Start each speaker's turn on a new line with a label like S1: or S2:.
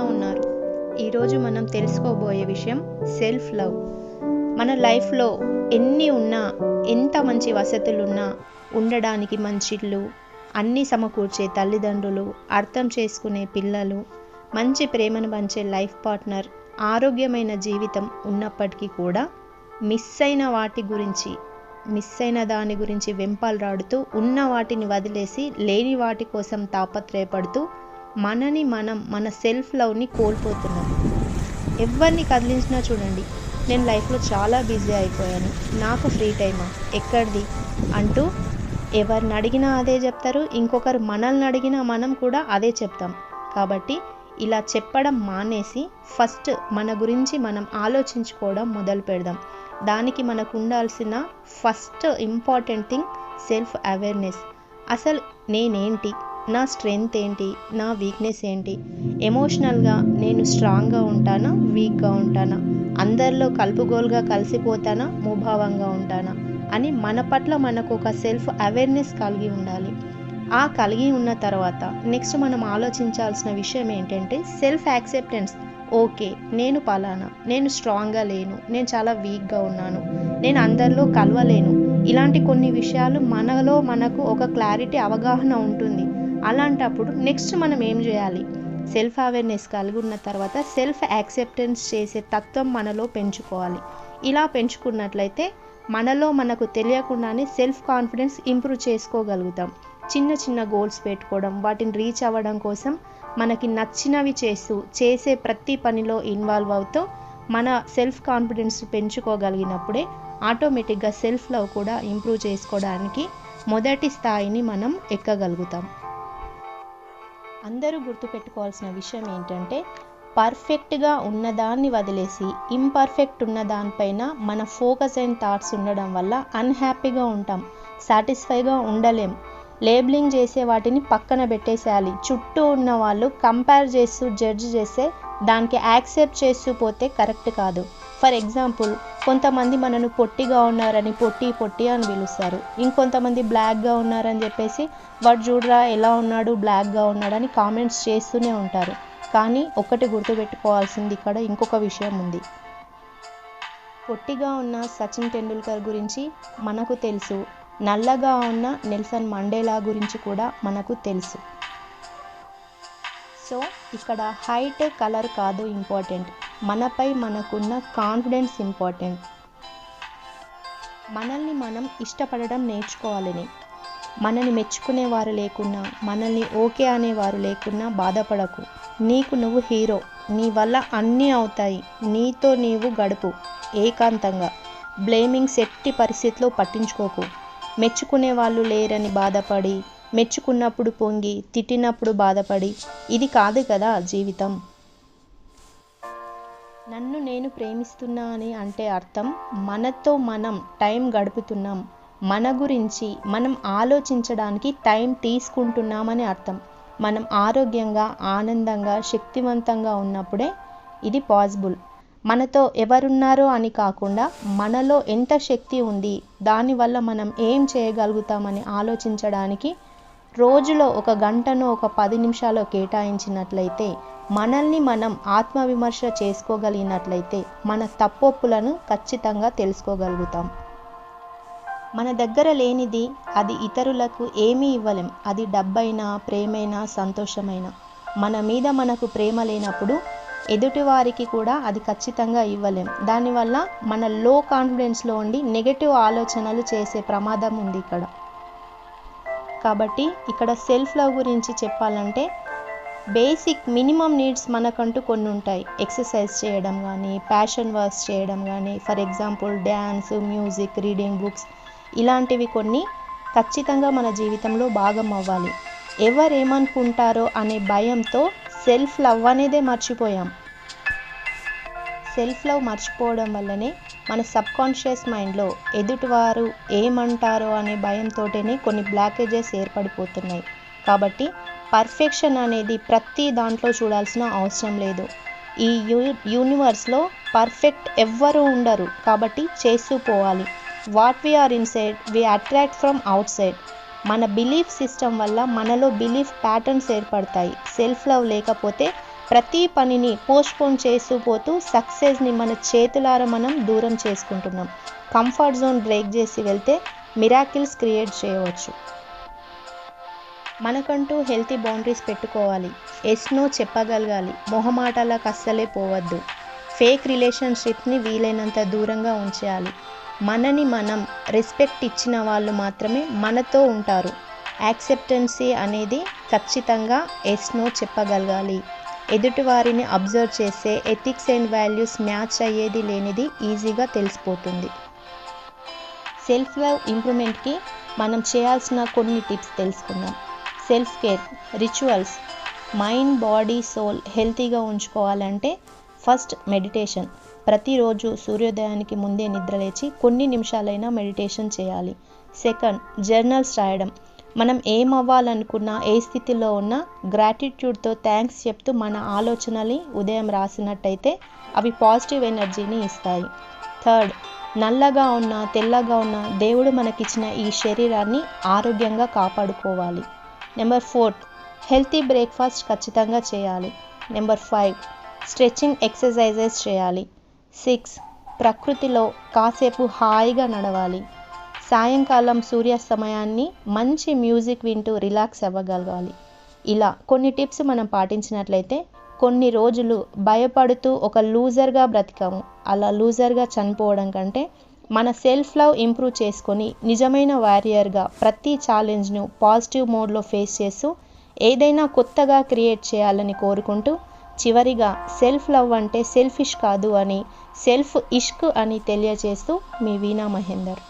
S1: ఉన్నారు? ఈరోజు మనం తెలుసుకోబోయే విషయం సెల్ఫ్ లవ్. మన లైఫ్లో ఎన్ని ఉన్నా, ఎంత మంచి వసతులున్నా, ఉండడానికి మంచి ఇల్లు, అన్నీ సమకూర్చే తల్లిదండ్రులు, అర్థం చేసుకునే పిల్లలు, మంచి ప్రేమను పంచే లైఫ్ పార్ట్నర్, ఆరోగ్యమైన జీవితం ఉన్నప్పటికీ కూడా మిస్ అయిన దాని గురించి వెంపాలరాడుతూ, ఉన్న వాటిని వదిలేసి లేని వాటి కోసం తాపత్రయపడుతూ మన సెల్ఫ్ లవ్ని కోల్పోతున్నాం. ఎవరిని కదిలించినా చూడండి, నేను లైఫ్లో చాలా బిజీ అయిపోయాను, నాకు ఫ్రీ టైమా, ఎక్కడిది అంటూ ఎవరిని అడిగినా అదే చెప్తారు. ఇంకొకరు మనల్ని అడిగినా మనం కూడా అదే చెప్తాం. కాబట్టి ఇలా చెప్పడం మానేసి ఫస్ట్ మన గురించి మనం ఆలోచించుకోవడం మొదలు పెడదాం. దానికి మనకు ఉండాల్సిన first important thing self awareness. అసలు నేనేంటి, నా స్ట్రెంగ్త్ ఏంటి, నా వీక్నెస్ ఏంటి, ఎమోషనల్గా నేను స్ట్రాంగ్గా ఉంటానా, వీక్గా ఉంటానా, అందరిలో కలుపుగోలుగా కలిసిపోతానా, ముభావంగా ఉంటానా అని మన పట్ల మనకు ఒక సెల్ఫ్ అవేర్నెస్ కలిగి ఉండాలి. ఆ కలిగి ఉన్న తర్వాత నెక్స్ట్ మనం ఆలోచించాల్సిన విషయం ఏంటంటే సెల్ఫ్ యాక్సెప్టెన్స్. ఓకే, నేను పలానా, నేను స్ట్రాంగ్గా లేను, నేను చాలా వీక్గా ఉన్నాను, నేను అందరిలో కలవలేను, ఇలాంటి కొన్ని విషయాలు మనలో మనకు ఒక క్లారిటీ, అవగాహన ఉంటుంది. అలాంటప్పుడు నెక్స్ట్ మనం ఏం చేయాలి? సెల్ఫ్ అవేర్నెస్ కలిగి ఉన్న తర్వాత సెల్ఫ్ యాక్సెప్టెన్స్ చేసే తత్వం మనలో పెంచుకోవాలి. ఇలా పెంచుకున్నట్లయితే మనలో మనకు తెలియకుండానే సెల్ఫ్ కాన్ఫిడెన్స్ ఇంప్రూవ్ చేసుకోగలుగుతాం. చిన్న చిన్న గోల్స్ పెట్టుకోవడం, వాటిని రీచ్ అవ్వడం కోసం మనకి నచ్చినవి చేసే ప్రతి పనిలో ఇన్వాల్వ్ అవుతూ మన సెల్ఫ్ కాన్ఫిడెన్స్ పెంచుకోగలిగినప్పుడే ఆటోమేటిక్గా సెల్ఫ్ లవ్ కూడా ఇంప్రూవ్ చేసుకోవడానికి మొదటి స్థాయిని మనం ఎక్కగలుగుతాం. అందరూ గుర్తుపెట్టుకోవాల్సిన విషయం ఏంటంటే, పర్ఫెక్ట్గా ఉన్నదాన్ని వదిలేసి ఇంపర్ఫెక్ట్ ఉన్న దానిపైన మన ఫోకస్ అండ్ థాట్స్ ఉండడం వల్ల అన్హ్యాపీగా ఉంటాం, సాటిస్ఫైగా ఉండలేం. లేబులింగ్ చేసే వాటిని పక్కన పెట్టేసేయాలి. చుట్టూ ఉన్న వాళ్ళు కంపేర్ చేస్తూ జడ్జ్ చేస్తే దానికి యాక్సెప్ట్ చేస్తూ పోతే కరెక్ట్ కాదు. ఫర్ ఎగ్జాంపుల్, కొంతమంది మనను పొట్టిగా ఉన్నారని పొట్టి అని పిలుస్తారు. ఇంకొంతమంది బ్లాక్గా ఉన్నారని చెప్పేసి వాడు చూడరా ఎలా ఉన్నాడు, బ్లాక్గా ఉన్నాడని కామెంట్స్ చేస్తూనే ఉంటారు. కానీ ఒకటి గుర్తుపెట్టుకోవాల్సింది, ఇక్కడ ఇంకొక విషయం ఉంది. పొట్టిగా ఉన్న సచిన్ టెండూల్కర్ గురించి మనకు తెలుసు, నల్లగా ఉన్న నెల్సన్ మండేలా గురించి కూడా మనకు తెలుసు. సో ఇక్కడ హైట్, కలర్ కాదు ఇంపార్టెంట్, మనపై మనకున్న కాన్ఫిడెన్స్ ఇంపార్టెంట్. మనల్ని మనం ఇష్టపడడం నేర్చుకోవాలని. మనల్ని మెచ్చుకునేవారు లేకున్నా, మనల్ని ఓకే అనేవారు లేకున్నా బాధపడకు. నీకు నువ్వు హీరో, నీ వల్ల అన్నీ అవుతాయి. నీతో నీవు గడుపు ఏకాంతంగా. బ్లేమింగ్స్ ఎట్టి పరిస్థితిలో పట్టించుకోకు. మెచ్చుకునే వాళ్ళు లేరని బాధపడి, మెచ్చుకున్నప్పుడు పొంగి, తిట్టినప్పుడు బాధపడి, ఇది కాదు కదా జీవితం. నన్ను నేను ప్రేమిస్తున్నా అని అంటే అర్థం మనతో మనం టైం గడుపుతున్నాం, మన గురించి మనం ఆలోచించడానికి టైం తీసుకుంటున్నామని అర్థం. మనం ఆరోగ్యంగా, ఆనందంగా, శక్తివంతంగా ఉన్నప్పుడే ఇది పాసిబుల్. మనతో ఎవరున్నారో అని కాకుండా మనలో ఎంత శక్తి ఉంది, దానివల్ల మనం ఏం చేయగలుగుతామని ఆలోచించడానికి రోజులో 1 గంటనో 10 నిమిషాలు కేటాయించినట్లయితే, మనల్ని మనం ఆత్మవిమర్శ చేసుకోగలిగినట్లయితే మన తప్పొప్పులను ఖచ్చితంగా తెలుసుకోగలుగుతాం. మన దగ్గర లేనిది అది ఇతరులకు ఏమీ ఇవ్వలేం. అది డబ్బైనా, ప్రేమైనా, సంతోషమైనా. మన మీద మనకు ప్రేమ లేనప్పుడు ఎదుటివారికి కూడా అది ఖచ్చితంగా ఇవ్వలేం. దానివల్ల మన లో కాన్ఫిడెన్స్లో ఉండి నెగటివ్ ఆలోచనలు చేసే ప్రమాదం ఉంది ఇక్కడ. కాబట్టి ఇక్కడ సెల్ఫ్ లవ్ గురించి చెప్పాలంటే బేసిక్ మినిమం నీడ్స్ మనకంటూ కొన్ని ఉంటాయి. ఎక్సర్సైజ్ చేయడం కానీ, ప్యాషన్ వర్క్స్ చేయడం కానీ, for example dance, music, reading books, ఇలాంటివి కొన్ని ఖచ్చితంగా మన జీవితంలో భాగం అవ్వాలి. ఎవరేమనుకుంటారో అనే భయంతో సెల్ఫ్ లవ్ అనేదే మర్చిపోయాం. సెల్ఫ్ లవ్ మర్చిపోవడం వల్లనే మన సబ్కాన్షియస్ మైండ్లో ఎదుటివారు ఏమంటారో అనే భయంతోనే కొన్ని బ్లాకేజెస్ ఏర్పడిపోతున్నాయి. కాబట్టి పర్ఫెక్షన్ అనేది ప్రతి దాంట్లో చూడాల్సిన అవసరం లేదు. ఈ యూనివర్స్లో పర్ఫెక్ట్ ఎవ్వరూ ఉండరు. కాబట్టి చేస్తూ పోవాలి. What we are inside we attract from outside. మన బిలీఫ్ సిస్టమ్ వల్ల మనలో బిలీఫ్ ప్యాటర్న్స్ ఏర్పడతాయి. సెల్ఫ్ లవ్ లేకపోతే ప్రతి పనిని పోస్ట్పోన్ చేస్తూ పోతూ సక్సెస్ని మన చేతులారా మనం దూరం చేసుకుంటున్నాం. కంఫర్ట్ జోన్ బ్రేక్ చేసి వెళ్తే మిరాకిల్స్ క్రియేట్ చేయవచ్చు. మనకంటూ హెల్తీ బౌండరీస్ పెట్టుకోవాలి. ఎస్ నో చెప్పగలగాలి. మొహమాటాలకు అస్సలే పోవద్దు. ఫేక్ రిలేషన్షిప్ని వీలైనంత దూరంగా ఉంచేయాలి. మనని మనం రెస్పెక్ట్ ఇచ్చిన వాళ్ళు మాత్రమే మనతో ఉంటారు. యాక్సెప్టెన్సీ అనేది ఖచ్చితంగా ఎస్ నో చెప్పగలగాలి. ఎదుటివారిని అబ్జర్వ్ చేస్తే ఎథిక్స్ అండ్ వాల్యూస్ మ్యాచ్ అయ్యేది లేనిది ఈజీగా తెలిసిపోతుంది. సెల్ఫ్ లవ్ ఇంప్రూవ్మెంట్కి మనం చేయాల్సిన కొన్ని టిప్స్ తెలుసుకుందాం. Self care, rituals. Mind, body, soul హెల్తీగా ఉంచుకోవాలంటే ఫస్ట్ మెడిటేషన్. ప్రతిరోజు సూర్యోదయానికి ముందే నిద్రలేచి కొన్ని నిమిషాలైనా మెడిటేషన్ చేయాలి. సెకండ్, జర్నల్స్ రాయడం. మనం ఏం అవ్వాలనుకున్నా, ఏ స్థితిలో ఉన్నా గ్రాటిట్యూడ్తో థ్యాంక్స్ చెప్తూ మన ఆలోచనల్ని ఉదయం రాసినట్టయితే అవి పాజిటివ్ ఎనర్జీని ఇస్తాయి. థర్డ్, నల్లగా ఉన్న తెల్లగా ఉన్న దేవుడు మనకిచ్చిన ఈ శరీరాన్ని ఆరోగ్యంగా కాపాడుకోవాలి. నెంబర్ 4, హెల్తీ బ్రేక్ఫాస్ట్ ఖచ్చితంగా చేయాలి. నెంబర్ 5, స్ట్రెచ్చింగ్ ఎక్సర్సైజెస్ చేయాలి. 6, ప్రకృతిలో కాసేపు హాయిగా నడవాలి. సాయంకాలం సూర్యాస్తమయాన్ని మంచి మ్యూజిక్ వింటూ రిలాక్స్ అవ్వగలగాలి. ఇలా కొన్ని టిప్స్ మనం పాటించినట్లయితే కొన్ని రోజులు భయపడుతూ ఒక లూజర్గా బ్రతికాము. అలా లూజర్గా చనిపోవడం కంటే మన సెల్ఫ్ లవ్ ఇంప్రూవ్ చేసుకొని నిజమైన వారియర్గా ప్రతి ఛాలెంజ్ను పాజిటివ్ మోడ్లో ఫేస్ చేస్తూ ఏదైనా కొత్తగా క్రియేట్ చేయాలని కోరుకుంటూ చివరిగా సెల్ఫ్ లవ్ అంటే సెల్ఫిష్ కాదు అని, సెల్ఫ్ ఇష్క్ అని తెలియజేస్తూ మీ వీణా మహేందర్.